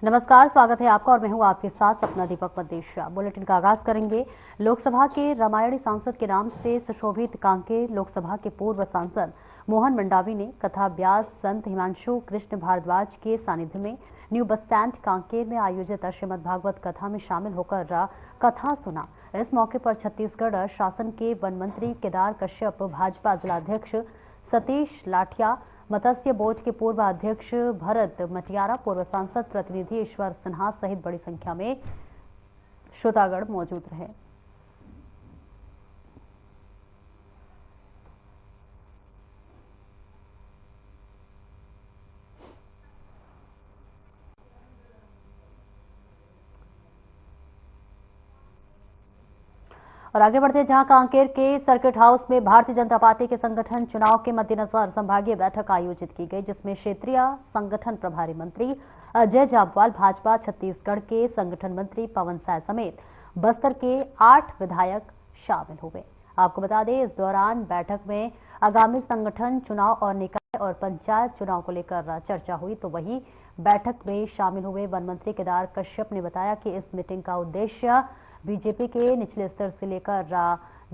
नमस्कार, स्वागत है आपका और मैं हूं आपके साथ सपना दीपक मदेशिया। बुलेटिन का आगाज करेंगे। लोकसभा के रामायणी सांसद के नाम से सुशोभित कांकेर लोकसभा के पूर्व सांसद मोहन मंडावी ने कथा व्यास संत हिमांशु कृष्ण भारद्वाज के सानिध्य में न्यू बस स्टैंड कांकेर में आयोजित श्रीमद् भागवत कथा में शामिल होकर कथा सुना। इस मौके पर छत्तीसगढ़ शासन के वन मंत्री केदार कश्यप, भाजपा जिलाध्यक्ष सतीश लाठिया, मत्स्य बोर्ड के पूर्व अध्यक्ष भरत मटियारा, पूर्व सांसद प्रतिनिधि ईश्वर सिन्हा सहित बड़ी संख्या में श्रोतागण मौजूद रहे। और आगे बढ़ते जहां कांकेर के सर्किट हाउस में भारतीय जनता पार्टी के संगठन चुनाव के मद्देनजर संभागीय बैठक आयोजित की गई, जिसमें क्षेत्रीय संगठन प्रभारी मंत्री अजय जाबवाल, भाजपा छत्तीसगढ़ के संगठन मंत्री पवन साय समेत बस्तर के 8 विधायक शामिल हुए। आपको बता दें, इस दौरान बैठक में आगामी संगठन चुनाव और निकाय और पंचायत चुनाव को लेकर चर्चा हुई। तो वहीं बैठक में शामिल हुए वन मंत्री केदार कश्यप ने बताया कि इस मीटिंग का उद्देश्य बीजेपी के निचले स्तर से लेकर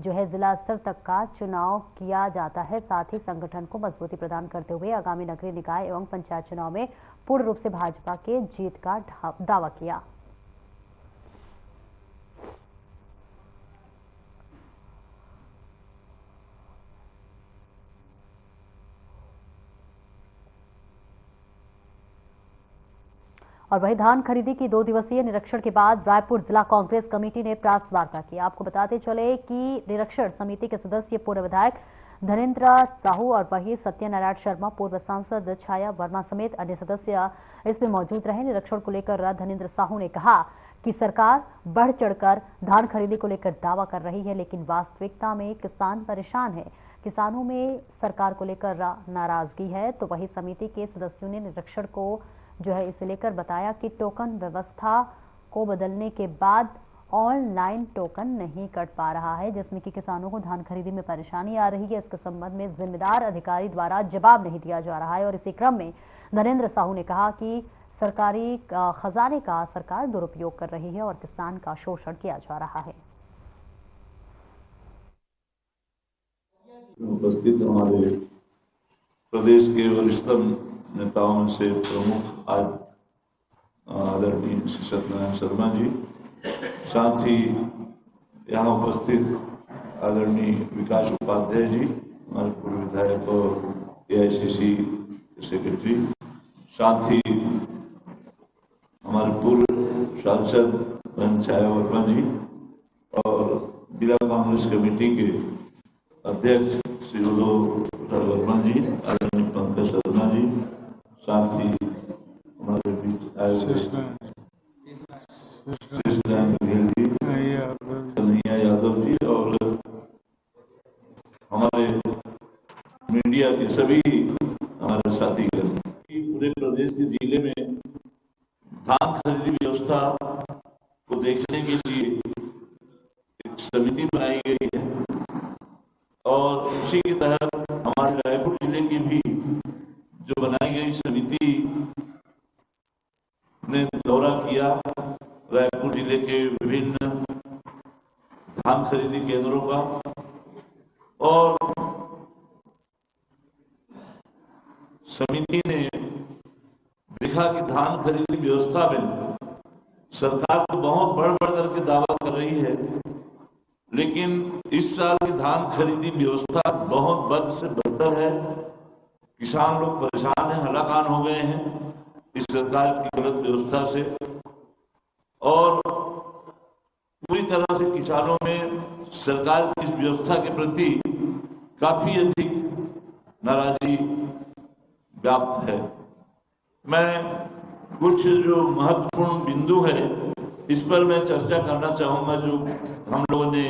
जिला स्तर तक का चुनाव किया जाता है, साथ ही संगठन को मजबूती प्रदान करते हुए आगामी नगरीय निकाय एवं पंचायत चुनाव में पूर्ण रूप से भाजपा के जीत का दावा किया। और वही धान खरीदी की 2 दिवसीय निरीक्षण के बाद रायपुर जिला कांग्रेस कमेटी ने प्रेस वार्ता की। आपको बताते चले कि निरीक्षण समिति के सदस्य पूर्व विधायक धनेन्द्र साहू और वही सत्यनारायण शर्मा, पूर्व सांसद छाया वर्मा समेत अन्य सदस्य इसमें मौजूद रहे। निरीक्षण को लेकर धनेन्द्र साहू ने कहा कि सरकार बढ़ चढ़कर धान खरीदी को लेकर दावा कर रही है, लेकिन वास्तविकता में किसान परेशान है। किसानों में सरकार को लेकर नाराजगी है। तो वही समिति के सदस्यों ने निरीक्षण को इसे लेकर बताया कि टोकन व्यवस्था को बदलने के बाद ऑनलाइन टोकन नहीं कट पा रहा है, जिसमें कि किसानों को धान खरीदी में परेशानी आ रही है। इसके संबंध में जिम्मेदार अधिकारी द्वारा जवाब नहीं दिया जा रहा है। और इसी क्रम में धनेन्द्र साहू ने कहा कि सरकारी खजाने का सरकार दुरुपयोग कर रही है और किसान का शोषण किया जा रहा है। उपस्थित हमारे प्रदेश के वरिष्ठतम नेताओं में से प्रमुख आज आदरणीय सत्यनारायण शर्मा जी, साथ ही यहाँ उपस्थित आदरणीय विकास उपाध्याय जी, हमारे पूर्व विधायक और एआईसीसी सेक्रेटरी, साथ ही हमारे पूर्व सांसद छाया वर्मा जी और जिला कांग्रेस कमेटी के अध्यक्ष श्री उदय वर्मा जी, आदरणीय पंकज शर्मा जी, साथ ही हमारे बीच आए कन्हैया यादव जी और हमारे मीडिया के सभी हमारे साथीगण। पूरे प्रदेश के जिले में धान खरीदी व्यवस्था को देखने के लिए एक समिति बनाई गई है और उसी के तहत हमारे रायपुर जिले की भी जो बनाई गई समिति ने दौरा किया रायपुर जिले के विभिन्न धान खरीदी केंद्रों का और समिति ने देखा कि धान खरीदी व्यवस्था में सरकार तो बहुत बढ़ करके दावा कर रही है, लेकिन इस साल की धान खरीदी व्यवस्था बहुत बद से बदतर है। किसान लोग परेशान हैं, हलाकान हो गए हैं इस सरकार की गलत व्यवस्था से और पूरी तरह से किसानों में सरकार की इस व्यवस्था के प्रति काफी अधिक नाराजगी व्याप्त है। मैं कुछ जो महत्वपूर्ण बिंदु है इस पर मैं चर्चा करना चाहूंगा। जो हम लोगों ने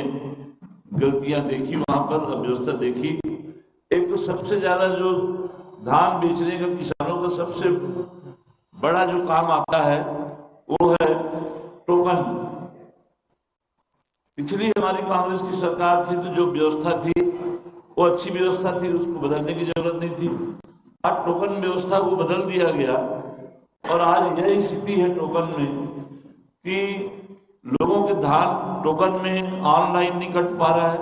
गलतियां देखी, वहां पर व्यवस्था देखी। एक तो सबसे ज्यादा जो धान बेचने का किसानों का सबसे बड़ा जो काम आता है वो है टोकन। पिछली हमारी कांग्रेस की सरकार थी तो जो व्यवस्था थी वो अच्छी व्यवस्था थी, उसको बदलने की जरूरत नहीं थी। आज टोकन व्यवस्था को बदल दिया गया और आज यही स्थिति है टोकन में कि लोगों के धान टोकन में ऑनलाइन नहीं कट पा रहा है।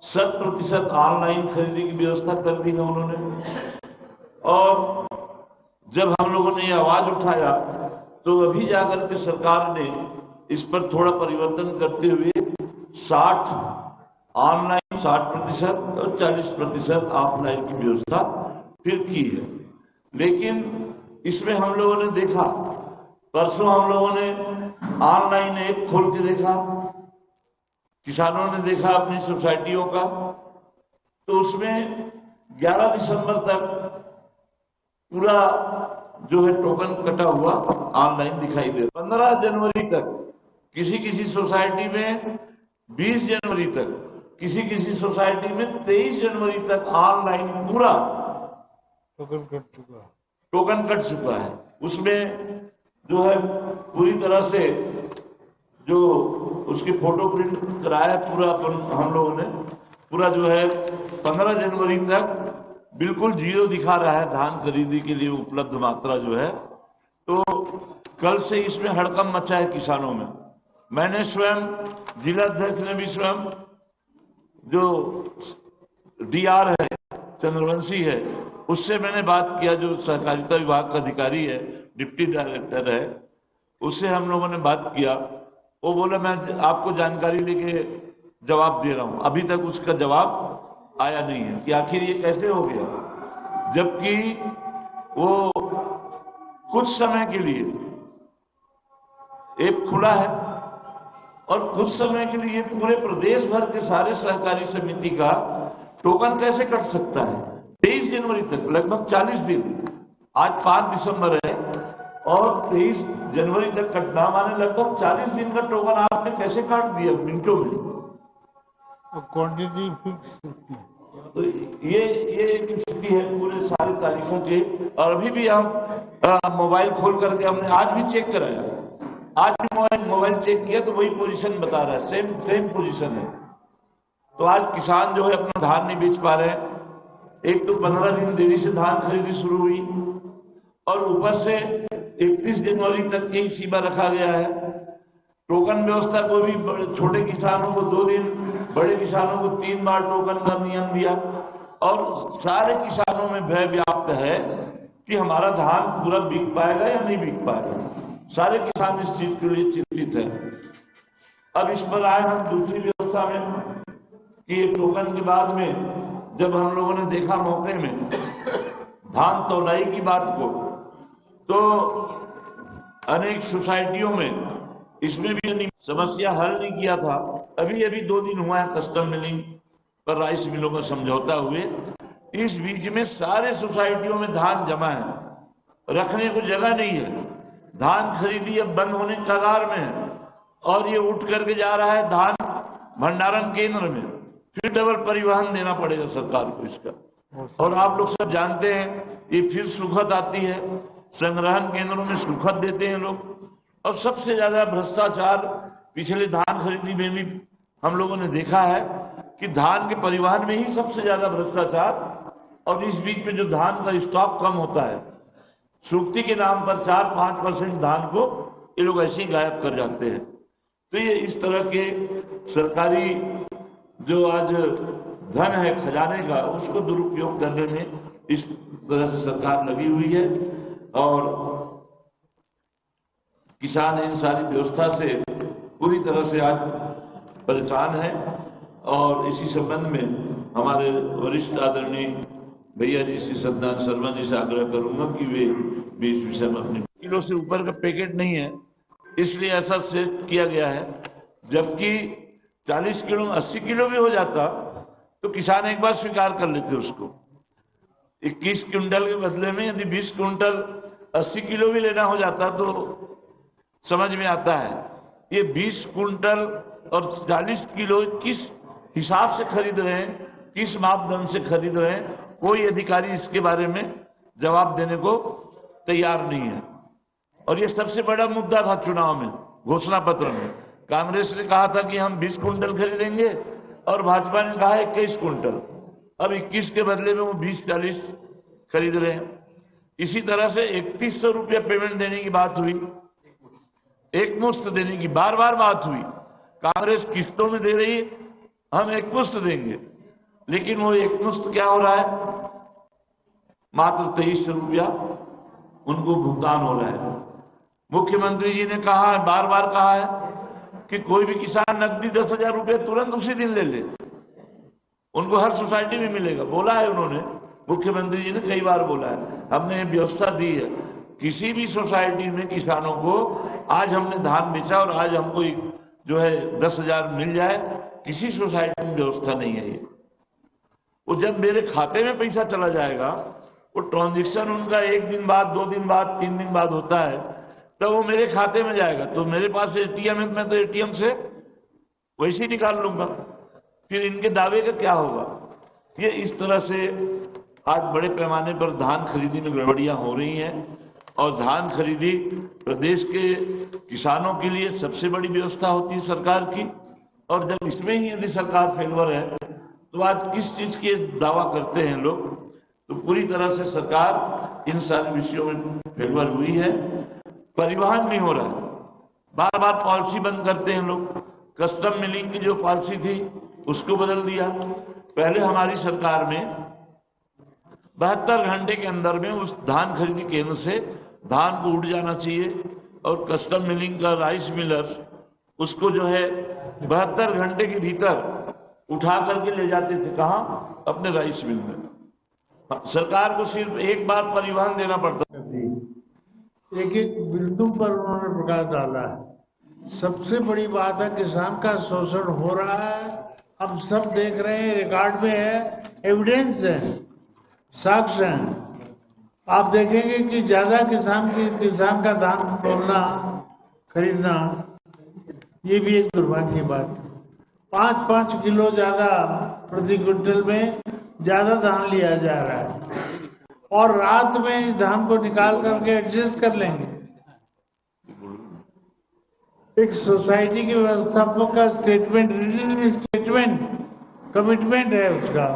100% ऑनलाइन खरीदी की व्यवस्था कर दी है उन्होंने। और जब हम लोगों ने ये आवाज उठाया तो अभी जाकर के सरकार ने इस पर थोड़ा परिवर्तन करते हुए 60 ऑनलाइन 60% और 40% ऑफलाइन की व्यवस्था फिर की है। लेकिन इसमें हम लोगों ने देखा, परसों हम लोगों ने ऑनलाइन ऐप खोल के देखा, किसानों ने देखा अपनी सोसाइटियों का, तो उसमें 11 दिसंबर तक पूरा जो है टोकन कटा हुआ ऑनलाइन दिखाई दे रहा। 15 जनवरी तक किसी किसी सोसाइटी में, 20 जनवरी तक किसी किसी सोसाइटी में, 23 जनवरी तक ऑनलाइन पूरा टोकन कट चुका है। उसमें जो है पूरी तरह से जो उसकी फोटो प्रिंट कराया पूरा हम लोगों ने, पूरा जो है 15 जनवरी तक बिल्कुल जीरो दिखा रहा है धान खरीदी के लिए उपलब्ध मात्रा जो है। तो कल से इसमें हड़कंप मचा है किसानों में। मैंने स्वयं, जिला अध्यक्ष ने भी स्वयं, जो डीआर है चंद्रवंशी है, उससे मैंने बात किया, जो सहकारिता विभाग का अधिकारी है, डिप्टी डायरेक्टर है, उससे हम लोगों ने बात किया। वो बोला मैं आपको जानकारी लेके जवाब दे रहा हूं। अभी तक उसका जवाब आया नहीं है कि आखिर ये कैसे हो गया, जबकि वो कुछ समय के लिए ऐप खुला है और कुछ समय के लिए पूरे प्रदेश भर के सारे सहकारी समिति का टोकन कैसे कट सकता है। 23 जनवरी तक, लगभग 40 दिन, आज 5 दिसंबर है और 23 जनवरी तक कटना माने लगभग 40 दिन का टोकन आपने कैसे काट दिया मिनटों में। क्वांटिटी फिक्स होती है। तो ये एक स्थिति है पूरे सारे तारीखों की। और अभी भी हम मोबाइल खोल करके हमने आज भी चेक कराया, आज भी मोबाइल चेक किया तो वही पोजीशन बता रहा है, सेम पोजीशन है। तो आज किसान जो है अपना धान नहीं बेच पा रहे हैं। एक तो 15 दिन देरी से धान खरीदी शुरू हुई और ऊपर से 31 जनवरी तक की सीमा रखा गया है। टोकन व्यवस्था को भी छोटे किसानों को 2 दिन, बड़े किसानों को 3 बार टोकन का नियम दिया और सारे किसानों में भय व्याप्त है कि हमारा धान पूरा बिक पाएगा या नहीं बिक पाएगा। सारे किसान इस चीज के लिए चिंतित हैं। अब इस पर आए हम दूसरी व्यवस्था में कि टोकन के बाद में जब हम लोगों ने देखा मौके में धान तौलाई की बात को, तो अनेक सोसाइटियों में इसमें भी समस्या हल नहीं किया था। अभी 2 दिन हुआ है कस्टम मिलिंग पर राइस मिलों का समझौता हुए। इस बीच में सारे सोसाइटियों में धान जमा है, रखने को जगह नहीं है। धान खरीदी अब बंद होने के कगार में है और ये उठ करके जा रहा है धान भंडारण केंद्र में, फिर डबल परिवहन देना पड़ेगा सरकार को इसका। और आप लोग सब जानते हैं ये फिर सुखद आती है, संग्रहण केंद्रों में सुखद देते हैं लोग। और सबसे ज्यादा भ्रष्टाचार पिछले धान खरीदी में भी हम लोगों ने देखा है कि धान के परिवहन में ही सबसे ज्यादा भ्रष्टाचार। और इस बीच में जो धान का स्टॉक कम होता है, सूक्ति के नाम पर 4-5% धान को ये लोग ऐसे ही गायब कर जाते हैं। तो ये इस तरह के सरकारी जो आज धन है खजाने का, उसको दुरुपयोग करने में इस तरह से सरकार लगी हुई है। और किसान इन सारी व्यवस्था से पूरी तरह से आज परेशान है। और इसी संबंध में हमारे वरिष्ठ आदरणीय भैया जी श्री सत्यनारायण शर्मा जी से आग्रह करूंगा कि वे भी इस विषय में अपने किलो से ऊपर का पैकेट नहीं है, इसलिए ऐसा सेट किया गया है। जबकि 40 किलो 80 किलो भी हो जाता तो किसान एक बार स्वीकार कर लेते उसको। 21 क्विंटल के बदले में यदि 20 क्विंटल 80 किलो भी लेना हो जाता तो समझ में आता है। ये 20 क्विंटल और 40 किलो किस हिसाब से खरीद रहे हैं, किस मापदंड से खरीद रहे हैं, कोई अधिकारी इसके बारे में जवाब देने को तैयार नहीं है। और ये सबसे बड़ा मुद्दा था चुनाव में, घोषणा पत्र में। कांग्रेस ने कहा था कि हम 20 क्विंटल खरीदेंगे और भाजपा ने कहा 21 क्विंटल। अब 21 के बदले में वो 20-40 खरीद रहे हैं। इसी तरह से 3100 रुपया पेमेंट देने की बात हुई, एक मुश्त देने की बार बार बात हुई। कांग्रेस किस्तों में दे रही है, हम एक मुश्त देंगे, लेकिन वो एक मुश्त क्या हो रहा है, मात्र 2300 रुपया उनको भुगतान हो रहा है। मुख्यमंत्री जी ने कहा है, बार बार कहा है कि कोई भी किसान नकदी 10,000 रुपया तुरंत उसी दिन ले ले, उनको हर सोसाइटी में मिलेगा, बोला है उन्होंने, मुख्यमंत्री जी ने कई बार बोला है, हमने व्यवस्था दी है। किसी भी सोसाइटी में किसानों को आज हमने धान बेचा और आज हमको जो है 10,000 मिल जाए, किसी सोसाइटी में व्यवस्था नहीं है ये। वो जब मेरे खाते में पैसा चला जाएगा, वो ट्रांजैक्शन उनका 1 दिन बाद, 2 दिन बाद, 3 दिन बाद होता है, तब वो मेरे खाते में जाएगा। तो मेरे पास एटीएम है, मैं तो एटीएम से वैसे ही निकाल लूंगा, फिर इनके दावे का क्या होगा। ये इस तरह से आज बड़े पैमाने पर धान खरीदी में गड़बड़ियां हो रही हैं, और धान खरीदी प्रदेश के किसानों के लिए सबसे बड़ी व्यवस्था होती है सरकार की, और जब इसमें ही यदि सरकार फेलवर है तो आज किस चीज के दावा करते हैं लोग। तो पूरी तरह से सरकार इन सारे विषयों में फेलवर हुई है। परिवहन नहीं हो रहा है, बार बार पॉलिसी बंद करते हैं लोग। कस्टम मिलिंग की जो पॉलिसी थी उसको बदल दिया। पहले हमारी सरकार में 72 घंटे के अंदर में उस धान खरीदी केंद्र से धान को उड़ जाना चाहिए, और कस्टम मिलिंग का राइस मिलर उसको जो है 72 घंटे के भीतर उठा करके ले जाते थे, कहां, अपने राइस मिल में। सरकार को सिर्फ एक बार परिवहन देना पड़ता थी। एक एक बिंदु पर उन्होंने प्रकाश डाला है। सबसे बड़ी बात है, किसान का शोषण हो रहा है, हम सब देख रहे हैं, रिकॉर्ड में है, एविडेंस है, साक्ष्य हैं। आप देखेंगे कि ज्यादा किसान का धान तोलना, खरीदना, ये भी एक दुर्भाग्य की बात है। 5-5 किलो ज्यादा प्रति क्विंटल में ज्यादा धान लिया जा रहा है, और रात में इस धान को निकाल करके एडजस्ट कर लेंगे। एक सोसाइटी के व्यवस्थापक का स्टेटमेंट कमिटमेंट है उसका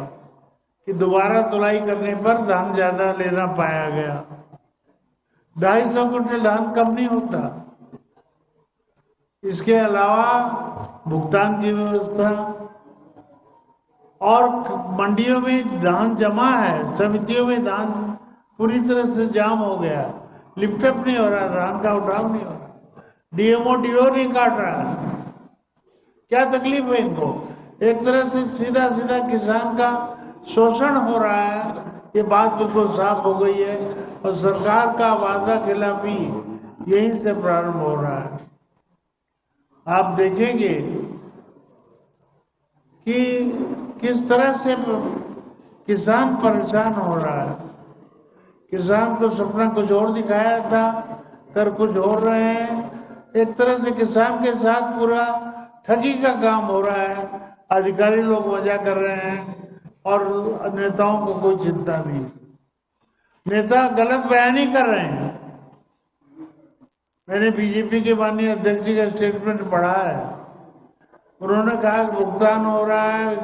कि दोबारा तुलाई करने पर धान ज्यादा लेना पाया गया। 250 क्विंटल धान कम नहीं होता। इसके अलावा भुगतान की व्यवस्था, और मंडियों में धान जमा है, समितियों में धान पूरी तरह से जाम हो गया, लिफ्टअप नहीं हो रहा, धान का उठाव नहीं हो रहा, डीएमओ डीओ नहीं काट रहा है। क्या तकलीफ है इनको? एक तरह से सीधा सीधा किसान का शोषण हो रहा है, ये बात बिल्कुल साफ हो गई है, और सरकार का वादा खिलाफी यहीं से प्रारंभ हो रहा है। आप देखेंगे कि किस तरह से किसान परेशान हो रहा है। किसान को सपना कुछ और दिखाया था, कर कुछ और रहे हैं। एक तरह से किसान के साथ पूरा ठगी का काम हो रहा है। अधिकारी लोग मजा कर रहे हैं, और नेताओं को कोई चिंता नहीं। नेता गलत बयानी कर रहे हैं। मैंने बीजेपी के माननीय अध्यक्ष जी का स्टेटमेंट पढ़ा है। उन्होंने कहा कि भुगतान हो रहा है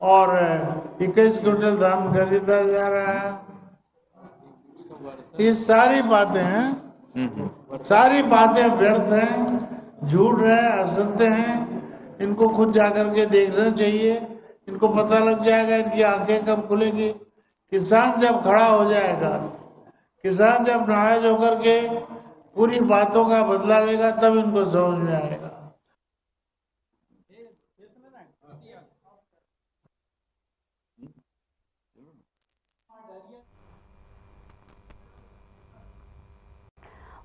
और 21 क्विंटल धान खरीदा जा रहा है। ये सारी बातें हैं, सारी बातें व्यर्थ हैं, झूठ है, असत्य हैं। इनको खुद जाकर के देखना चाहिए, इनको पता लग जाएगा, इनकी आंखें कब खुलेगी। किसान जब खड़ा हो जाएगा, किसान जब नाराज होकर के पूरी बातों का बदला लेगा, तब इनको समझ में आएगा।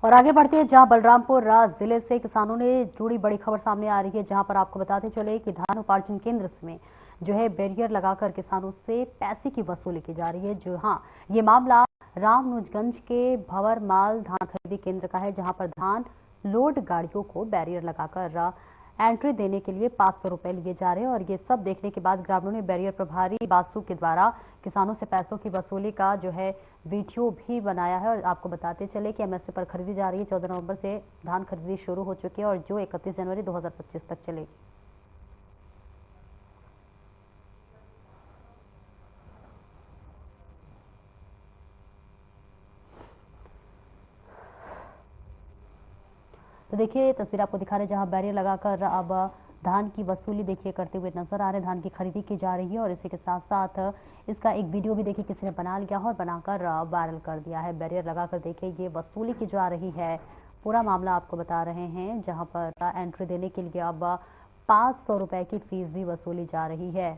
और आगे बढ़ते हैं, जहां बलरामपुर जिले से किसानों ने जुड़ी बड़ी खबर सामने आ रही है, जहां पर आपको बताते चले कि धान उपार्जन केंद्र में जो है बैरियर लगाकर किसानों से पैसे की वसूली की जा रही है। जो हाँ, ये मामला रामनुजगंज के भंवर माल धान खरीदी केंद्र का है, जहां पर धान लोड गाड़ियों को बैरियर लगाकर एंट्री देने के लिए 500 रुपए लिए जा रहे हैं। और ये सब देखने के बाद ग्रामीणों ने बैरियर प्रभारी बासु के द्वारा किसानों से पैसों की वसूली का जो है वीडियो भी बनाया है। और आपको बताते चले कि एमएसपी पर खरीदी जा रही है। 14 नवंबर से धान खरीदी शुरू हो चुकी है, और जो 31 जनवरी 2025 तक चलेगी। तो देखिए तस्वीर आपको दिखा रहे जहां बैरियर लगाकर अब धान की वसूली देखिए करते हुए नजर आ रहे, धान की खरीदी की जा रही है और इसी के साथ साथ इसका एक वीडियो भी देखिए किसी ने बना लिया है और बनाकर वायरल कर दिया है। बैरियर लगाकर देखिए ये वसूली की जा रही है, पूरा मामला आपको बता रहे हैं, जहां पर एंट्री देने के लिए अब 500 रुपए की फीस भी वसूली जा रही है।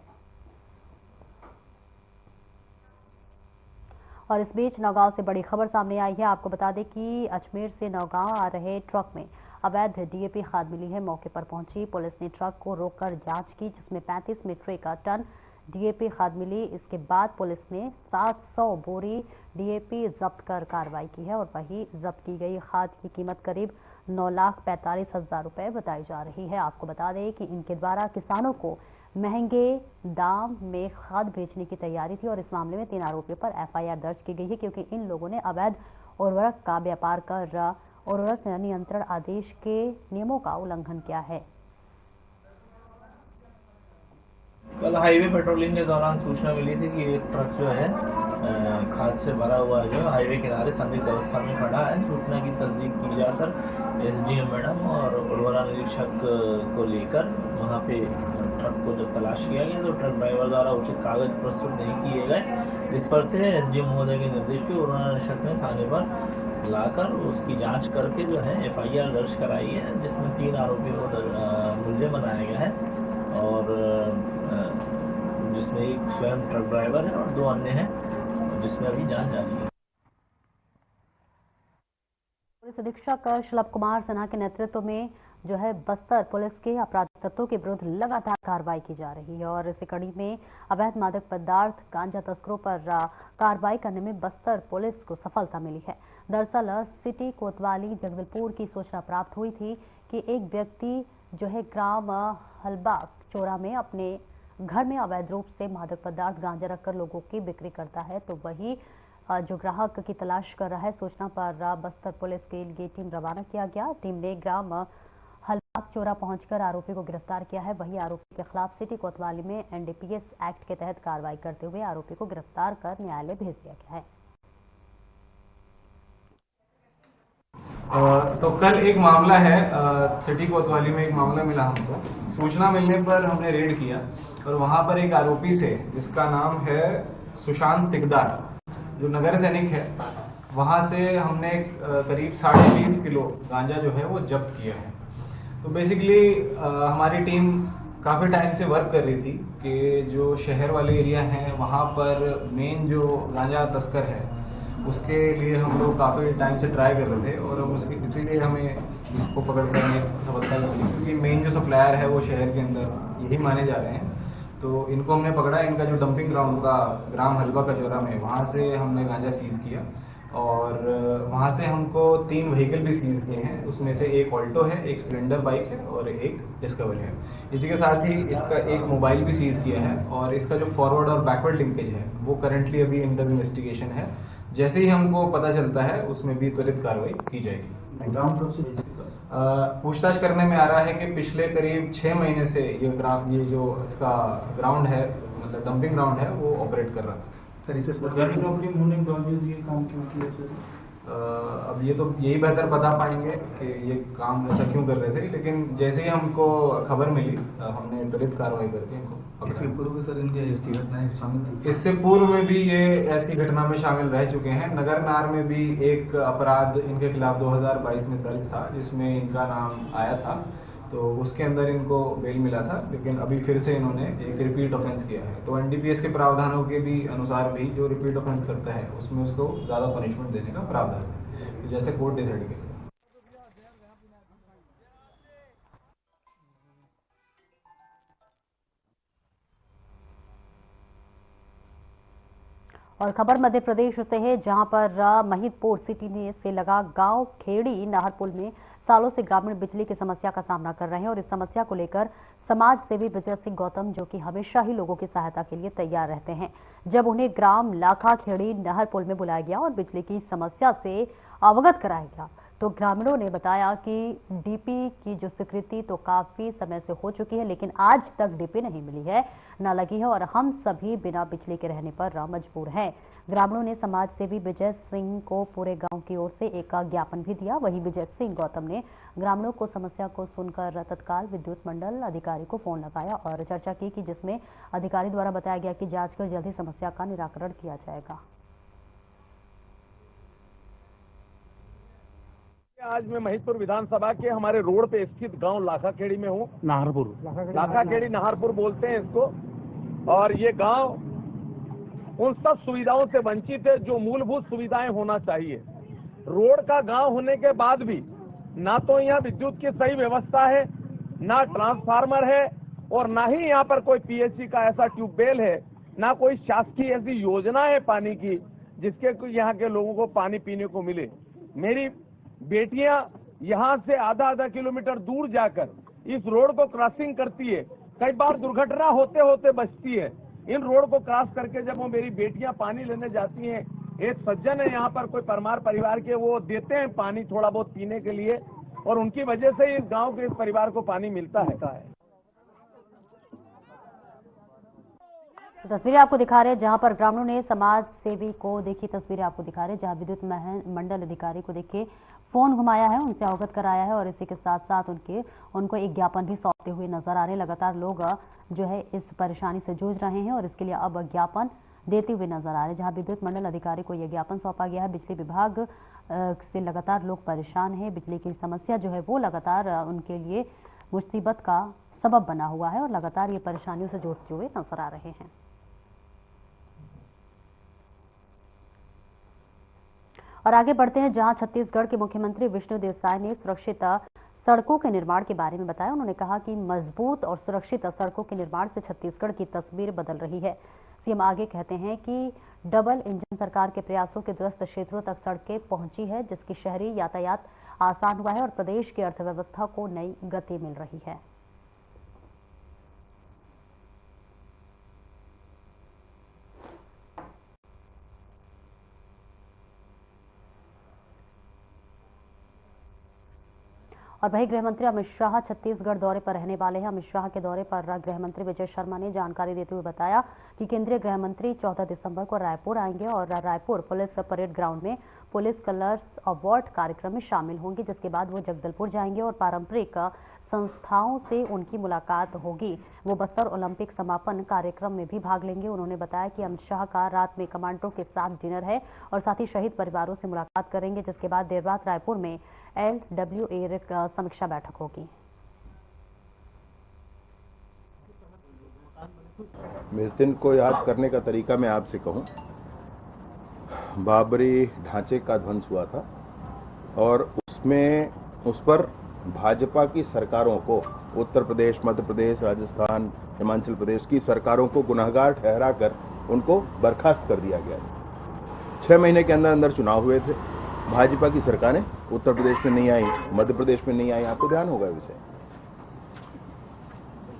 और इस बीच नौगांव से बड़ी खबर सामने आई है। आपको बता दें कि अजमेर से नौगांव आ रहे ट्रक में अवैध डीएपी खाद मिली है। मौके पर पहुंची पुलिस ने ट्रक को रोककर जांच की, जिसमें 35 मीट्रिक टन डीएपी खाद मिली। इसके बाद पुलिस ने 700 बोरी डीएपी जब्त कर कार्रवाई की है और वही जब्त की गई खाद की कीमत करीब 9,45,000 रुपए बताई जा रही है। आपको बता दें कि इनके द्वारा किसानों को महंगे दाम में खाद बेचने की तैयारी थी और इस मामले में 3 आरोपियों पर एफआईआर दर्ज की गई है, क्योंकि इन लोगों ने अवैध उर्वरक का व्यापार कर उर्वरक नियंत्रण आदेश के नियमों का उल्लंघन किया है। कल हाईवे पेट्रोलिंग के दौरान सूचना मिली थी कि एक ट्रक जो है खाद से भरा हुआ जो हाईवे किनारे संदिग्ध अवस्था में खड़ा है। सूचना की तस्दीक की जाकर एसडीएम मैडम और उर्वरा निरीक्षक को लेकर वहां पे ट्रक को जब तलाश किया गया तो ट्रक ड्राइवर द्वारा उचित कागज प्रस्तुत नहीं किए गए, जिस पर से एसडीएम महोदय के निर्देश पे उर्वरा निरीक्षक ने थाने पर लाकर उसकी जांच करके जो है एफआईआर दर्ज कराई है, जिसमें 3 आरोपियों को मुलजिम बनाया गया है और जिसमें एक स्वयं ट्रक ड्राइवर है और 2 अन्य हैं, जिसमें अभी जांच जारी है। पुलिस अधीक्षक शलभ कुमार सिन्हा के नेतृत्व में जो है बस्तर पुलिस के अपराधी तत्वों के विरुद्ध लगातार कार्रवाई की जा रही है और इसी कड़ी में अवैध मादक पदार्थ गांजा तस्करों पर कार्रवाई करने में बस्तर पुलिस को सफलता मिली है। दरअसल सिटी कोतवाली जगदलपुर की सूचना प्राप्त हुई थी कि एक व्यक्ति जो है ग्राम हलबा चोरा में अपने घर में अवैध रूप से मादक पदार्थ गांजा रखकर लोगों की बिक्री करता है, तो वही जो ग्राहक की तलाश कर रहा है। सूचना पर बस्तर पुलिस के लिए टीम रवाना किया गया। टीम ने ग्राम हलबाग चोरा पहुंचकर आरोपी को गिरफ्तार किया है। वही आरोपी के खिलाफ सिटी कोतवाली में एनडीपीएस एक्ट के तहत कार्रवाई करते हुए आरोपी को गिरफ्तार कर न्यायालय भेज दिया गया है। तो कल एक मामला है, सिटी कोतवाली में एक मामला मिला हमको। सूचना मिलने पर हमने रेड किया और वहां पर एक आरोपी से, जिसका नाम है सुशांत सिकदार, जो नगर सैनिक है, वहां से हमने करीब 20.5 किलो गांजा जो है वो जब्त किया है। तो बेसिकली हमारी टीम काफी टाइम से वर्क कर रही थी कि जो शहर वाले एरिया हैं वहां पर मेन जो गांजा तस्कर है उसके लिए हम लोग काफी टाइम से ट्राई कर रहे थे और इसीलिए हमें इसको पकड़ करने सफलता मिली, क्योंकि मेन जो सप्लायर है वो शहर के अंदर यही माने जा रहे हैं। तो इनको हमने पकड़ा। इनका जो डंपिंग ग्राउंड का ग्राम हलवा का चौरा में, वहां से हमने गांजा सीज किया और वहां से हमको 3 व्हीकल भी सीज किए हैं। उसमें से एक ऑल्टो है, एक स्प्लेंडर बाइक है और एक डिस्कवर है। इसी के साथ ही इसका एक मोबाइल भी सीज किया है और इसका जो फॉरवर्ड और बैकवर्ड लिंकेज है वो करंटली अभी अंडर इन्वेस्टिगेशन है। जैसे ही हमको पता चलता है उसमें भी त्वरित कार्रवाई की जाएगी। पूछताछ करने में आ रहा है कि पिछले करीब 6 महीने से ये जो इसका ग्राउंड है, मतलब डंपिंग ग्राउंड है, वो ऑपरेट कर रहा था। सर इसे सरकारी नौकरी होने के बावजूद ये काम क्यों किया सर? अब ये तो यही बेहतर बता पाएंगे कि ये काम ऐसा क्यों कर रहे थे, लेकिन जैसे ही हमको खबर मिली हमने त्वरित कार्रवाई करके इनको पकड़ा। इसके पूर्व सर इनके ऐसी घटनाएं शामिल थी? इससे पूर्व में भी ये ऐसी घटना में शामिल रह चुके हैं। नगर नार में भी एक अपराध इनके खिलाफ 2022 में दर्ज था, जिसमें इनका नाम आया था, तो उसके अंदर इनको बेल मिला था, लेकिन अभी फिर से इन्होंने एक रिपीट ऑफेंस किया है। तो एनडीपीएस के प्रावधानों के भी अनुसार भी जो रिपीट ऑफेंस करता है उसमें उसको ज्यादा पनिशमेंट देने का प्रावधान है, तो जैसे कोर्ट डिसाइड किया। और खबर मध्य प्रदेश से है, जहां पर महिदपुर सिटी से लगा गांव खेड़ी नहर पुल में सालों से ग्रामीण बिजली की समस्या का सामना कर रहे हैं और इस समस्या को लेकर समाज सेवी विजय सिंह गौतम, जो कि हमेशा ही लोगों की सहायता के लिए तैयार रहते हैं, जब उन्हें ग्राम लाखा खेड़ी नहर पुल में बुलाया गया और बिजली की समस्या से अवगत कराया गया, तो ग्रामीणों ने बताया कि डीपी की जो स्वीकृति तो काफी समय से हो चुकी है, लेकिन आज तक डीपी नहीं मिली है, न लगी है और हम सभी बिना बिजली के रहने पर मजबूर हैं। ग्रामीणों ने समाज सेवी विजय सिंह को पूरे गांव की ओर से एक ज्ञापन भी दिया। वहीं विजय सिंह गौतम ने ग्रामीणों को समस्या को सुनकर तत्काल विद्युत मंडल अधिकारी को फोन लगाया और चर्चा की कि जिसमें अधिकारी द्वारा बताया गया कि जांच कर जल्द ही समस्या का निराकरण किया जाएगा। आज मैं महेशपुर विधानसभा के हमारे रोड पे स्थित गांव लाखाखेड़ी में हूँ। लाखाखेड़ी नाहरपुर बोलते हैं इसको। और ये गांव उन सब सुविधाओं से वंचित है जो मूलभूत सुविधाएं होना चाहिए। रोड का गांव होने के बाद भी ना तो यहाँ विद्युत की सही व्यवस्था है, ना ट्रांसफार्मर है और ना ही यहाँ पर कोई पीएचसी का ऐसा ट्यूबवेल है, ना कोई शासकीय ऐसी योजना है पानी की जिसके यहाँ के लोगों को पानी पीने को मिले। मेरी बेटियां यहाँ से आधा किलोमीटर दूर जाकर इस रोड को क्रॉसिंग करती है, कई बार दुर्घटना होते होते बचती है। इन रोड को क्रॉस करके जब वो मेरी बेटियां पानी लेने जाती हैं, एक सज्जन है यहाँ पर कोई परमार परिवार के, वो देते हैं पानी थोड़ा बहुत पीने के लिए और उनकी वजह से इस गांव के इस परिवार को पानी मिलता है। तस्वीरें आपको दिखा रहे हैं जहां पर ग्रामीणों ने समाज सेवी को देखी, तस्वीरें आपको दिखा रहे हैं जहां विद्युत मंडल अधिकारी को देखे फोन घुमाया है, उनसे अवगत कराया है और इसी के साथ साथ उनको एक ज्ञापन भी सौंपते हुए नजर आ रहे हैं। लगातार लोग जो है इस परेशानी से जूझ रहे हैं और इसके लिए अब ज्ञापन देते हुए नजर आ रहे हैं। जहां विद्युत मंडल अधिकारी को यह ज्ञापन सौंपा गया है। बिजली विभाग से लगातार लोग परेशान हैं, बिजली की समस्या जो है वो लगातार उनके लिए मुसीबत का सबब बना हुआ है और लगातार ये परेशानियों से जूझते हुए नजर आ रहे हैं। और आगे बढ़ते हैं जहां छत्तीसगढ़ के मुख्यमंत्री विष्णुदेव साय ने सुरक्षित सड़कों के निर्माण के बारे में बताया। उन्होंने कहा कि मजबूत और सुरक्षित सड़कों के निर्माण से छत्तीसगढ़ की तस्वीर बदल रही है। सीएम आगे कहते हैं कि डबल इंजन सरकार के प्रयासों के दूरस्थ क्षेत्रों तक सड़कें पहुंची है, जिसकी शहरी यातायात आसान हुआ है और प्रदेश की अर्थव्यवस्था को नई गति मिल रही है। और वही गृहमंत्री अमित शाह छत्तीसगढ़ दौरे पर रहने वाले हैं। अमित शाह के दौरे पर गृहमंत्री विजय शर्मा ने जानकारी देते हुए बताया कि केंद्रीय गृहमंत्री 14 दिसंबर को रायपुर आएंगे और रायपुर पुलिस परेड ग्राउंड में पुलिस कलर्स अवार्ड कार्यक्रम में शामिल होंगे, जिसके बाद वो जगदलपुर जाएंगे और पारंपरिक संस्थाओं से उनकी मुलाकात होगी। वो बस्तर ओलंपिक समापन कार्यक्रम में भी भाग लेंगे। उन्होंने बताया कि अमित शाह का रात में कमांडरों के साथ डिनर है और साथ ही शहीद परिवारों से मुलाकात करेंगे, जिसके बाद देर रात रायपुर में LWA समीक्षा बैठक होगी। इस दिन को याद करने का तरीका मैं आपसे कहूं, बाबरी ढांचे का ध्वंस हुआ था और उस पर भाजपा की सरकारों को, उत्तर प्रदेश, मध्य प्रदेश, राजस्थान, हिमाचल प्रदेश की सरकारों को गुनहगार ठहराकर उनको बर्खास्त कर दिया गया। 6 महीने के अंदर अंदर चुनाव हुए थे। भाजपा की सरकारें उत्तर प्रदेश में नहीं आई, मध्य प्रदेश में नहीं आई, आपको ध्यान होगा विषय।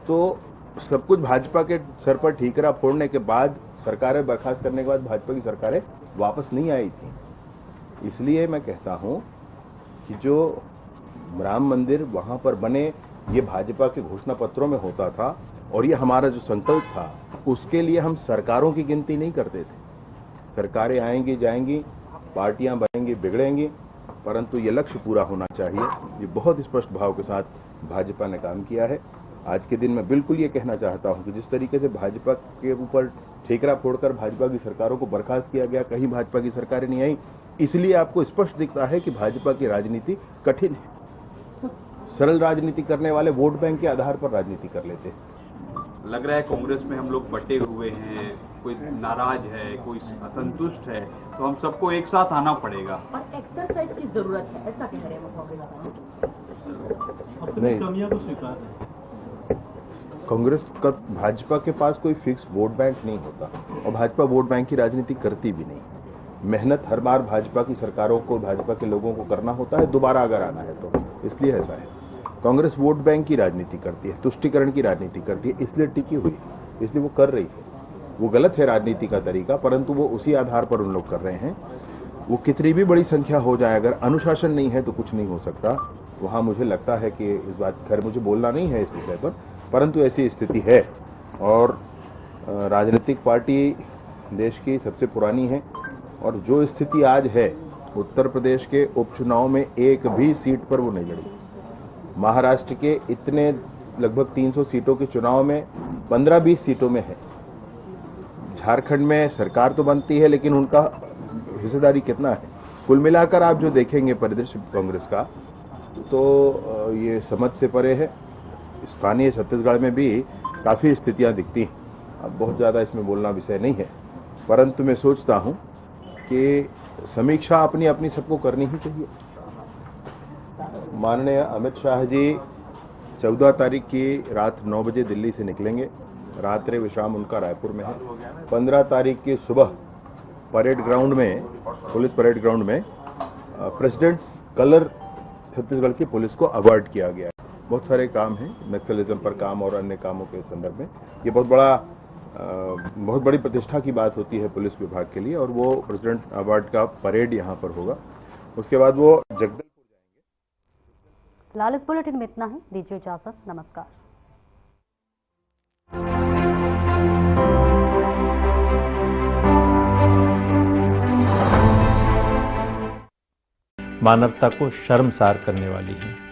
तो सब कुछ भाजपा के सर पर ठीकरा फोड़ने के बाद, सरकारें बर्खास्त करने के बाद भाजपा की सरकारें वापस नहीं आई थी। इसलिए मैं कहता हूं कि जो राम मंदिर वहां पर बने, ये भाजपा के घोषणा पत्रों में होता था और ये हमारा जो संकल्प था, उसके लिए हम सरकारों की गिनती नहीं करते थे। सरकारें आएंगी जाएंगी, पार्टियां बनेंगी बिगड़ेंगी, परंतु ये लक्ष्य पूरा होना चाहिए। ये बहुत स्पष्ट भाव के साथ भाजपा ने काम किया है। आज के दिन मैं बिल्कुल ये कहना चाहता हूं कि जिस तरीके से भाजपा के ऊपर ठेकरा फोड़कर भाजपा की सरकारों को बर्खास्त किया गया, कहीं भाजपा की सरकारें नहीं आई, इसलिए आपको स्पष्ट दिखता है कि भाजपा की राजनीति कठिन है। सरल राजनीति करने वाले वोट बैंक के आधार पर राजनीति कर लेते हैं। लग रहा है कांग्रेस में हम लोग बटे हुए हैं, कोई नाराज है, कोई असंतुष्ट है, तो हम सबको एक साथ आना पड़ेगा और एक्सरसाइज की जरूरत है, ऐसा कह रहे हैं नहीं, कमियां तो स्वीकार है। कांग्रेस का, भाजपा के पास कोई फिक्स वोट बैंक नहीं होता और भाजपा वोट बैंक की राजनीति करती भी नहीं। मेहनत हर बार भाजपा की सरकारों को, भाजपा के लोगों को करना होता है, दोबारा अगर आना है तो, इसलिए ऐसा है। कांग्रेस वोट बैंक की राजनीति करती है, तुष्टीकरण की राजनीति करती है, इसलिए टिकी हुई, इसलिए वो कर रही है। वो गलत है राजनीति का तरीका, परंतु वो उसी आधार पर उन लोग कर रहे हैं। वो कितनी भी बड़ी संख्या हो जाए, अगर अनुशासन नहीं है तो कुछ नहीं हो सकता। वहां मुझे लगता है कि इस बात, खैर मुझे बोलना नहीं है इस विषय पर, परंतु ऐसी स्थिति है। और राजनीतिक पार्टी देश की सबसे पुरानी है और जो स्थिति आज है, उत्तर प्रदेश के उपचुनाव में एक भी सीट पर वो नहीं लड़ी। महाराष्ट्र के इतने लगभग 300 सीटों के चुनाव में 15-20 सीटों में है। झारखंड में सरकार तो बनती है लेकिन उनका हिस्सेदारी कितना है? कुल मिलाकर आप जो देखेंगे परिदृश्य कांग्रेस का, तो ये समझ से परे है। स्थानीय छत्तीसगढ़ में भी काफी स्थितियां दिखती हैं। अब बहुत ज्यादा इसमें बोलना विषय नहीं है, परंतु मैं सोचता हूं कि समीक्षा अपनी अपनी सबको करनी ही चाहिए। माननीय अमित शाह जी 14 तारीख की रात 9 बजे दिल्ली से निकलेंगे। रात्रि विश्राम उनका रायपुर में है। 15 तारीख की सुबह परेड ग्राउंड में, पुलिस परेड ग्राउंड में प्रेसिडेंट्स कलर छत्तीसगढ़ की पुलिस को अवार्ड किया गया है। बहुत सारे काम हैं, नक्सलिज्म पर काम और अन्य कामों के संदर्भ में। ये बहुत बड़ी प्रतिष्ठा की बात होती है पुलिस विभाग के लिए, और वो प्रेसिडेंट अवार्ड का परेड यहां पर होगा। उसके बाद वो जगदलपुर जाएंगे। फिलहाल इस बुलेटिन में इतना ही। दीजिए इजाजत। नमस्कार। मानवता को शर्मसार करने वाली है।